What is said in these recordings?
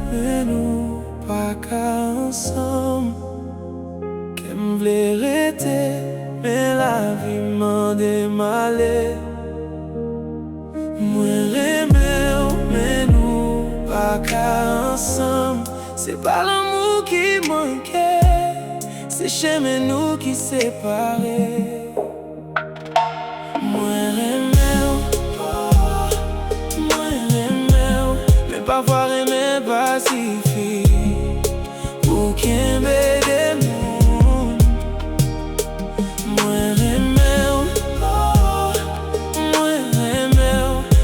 Mais nous pas qu'ensemble, qu'aime vérité, mais la vie m'en démalé. Moi mais nous pas qu'ensemble, c'est pas l'amour qui manquait, c'est chez nous qui séparait. Parfois remè pasifi ou kembe de moun. Mwen remè ou,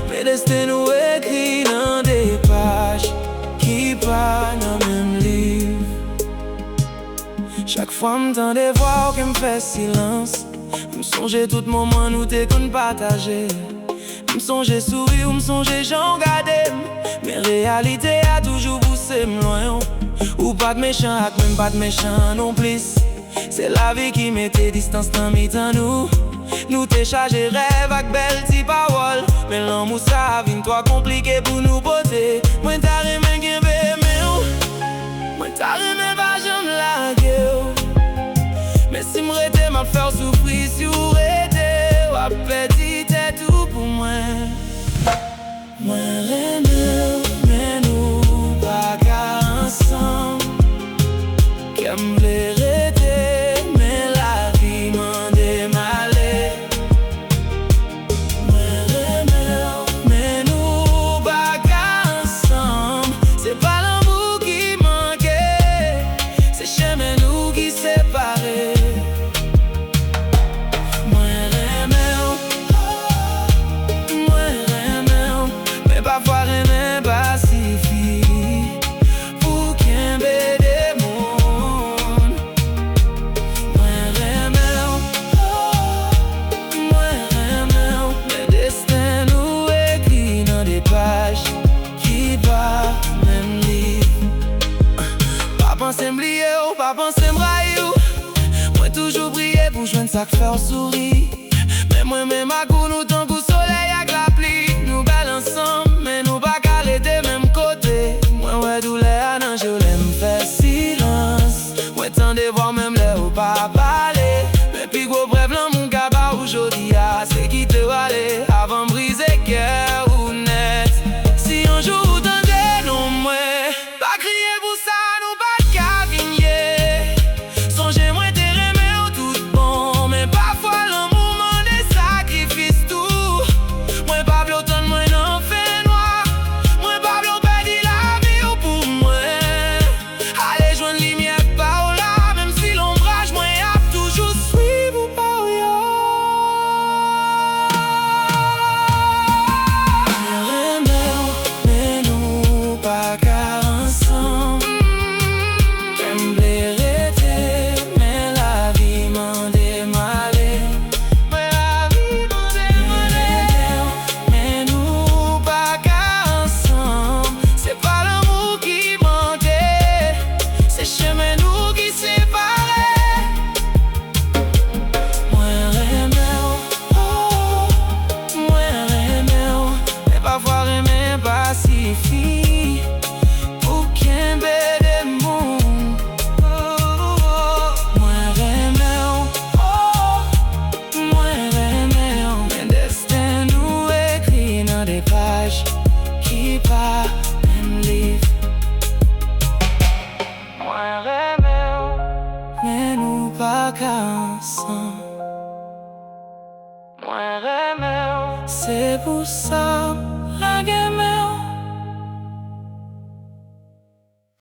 me destin nou ekri nan de page ki pa nan mem liv. Chaque fois m'tende voix ou ke m'fè silence, m'songe tout moment nou te kon partager. M'songe souri ou m'songe jan gade, mais réalité a toujours poussé m'loin. Ou pas de méchant, ak même pas de méchant non plus. C'est la vie qui mettait distance dans mi-temps nous. Nous t'es chargé rêve ak belle ti parole, mais l'amour ça vient trop compliqué pour nous poser. Moi t'a remè gen bébé ou, moi t'a remè pas j'aime la gueule. Mais si m'rete m'a faire souffrir si ou rete, ou a petit t'es tout pour moi. Moi mais nous pas qu'ensemble, qu'aime vérité, mais la vie m'en démalé. Mais nous pas qu'ensemble, c'est pas l'amour qui manquait, c'est chemin nous qui séparait. Parfois remè pasifi pou kembe de moun. Mwen remè ou, me destin nou ekri nan de page ki pa men liv. Pa panse m'bliye ou, pa panse m'raye ou, mwen toujou priye pou jwenn sa k'fè ou souri. Men mwen mèm akou nou tan kou soleil ak la pli. Nou bel ensemble, mais nous pas qu'arrêter même côté. Moi ouais douleur à nan je l'aime faire silence. Moi tant de voir même là ou pas parler. Mais puis gros bref l'amour kaba aujourd'hui c'est qui te aller avant briser cœur ou net. Si un jour ou t'entendez non moi pas crier pour ça nous pas qu'avigner. Songez moi t'es remè ou tout bon, mais parfois l'amour m'en des sacrifices tout. Moi pas bloton moi non fait noir, moi pas blon perdi la vie ou pour moi. Allez joindre lumière par là, même si l'ombrage moi a toujours suivre ou par yo. Mais nous pas qu'ensemble, qu'aime vérité, mais la vie m'en démalé. Mais la vie m'en démalé. Mais nous pas qu'ensemble, c'est pas l'amour qui manquait, c'est chemin nous qui séparait. Moi remè ou, mais parfois remè pasifi pou kembe de moun. Moi remè ou, men destin nou ekri nan de page ki pa men liv. Moi remè ou, mais nous pas qu'ensemble. Moi remè ou, c'est pour ça la guerre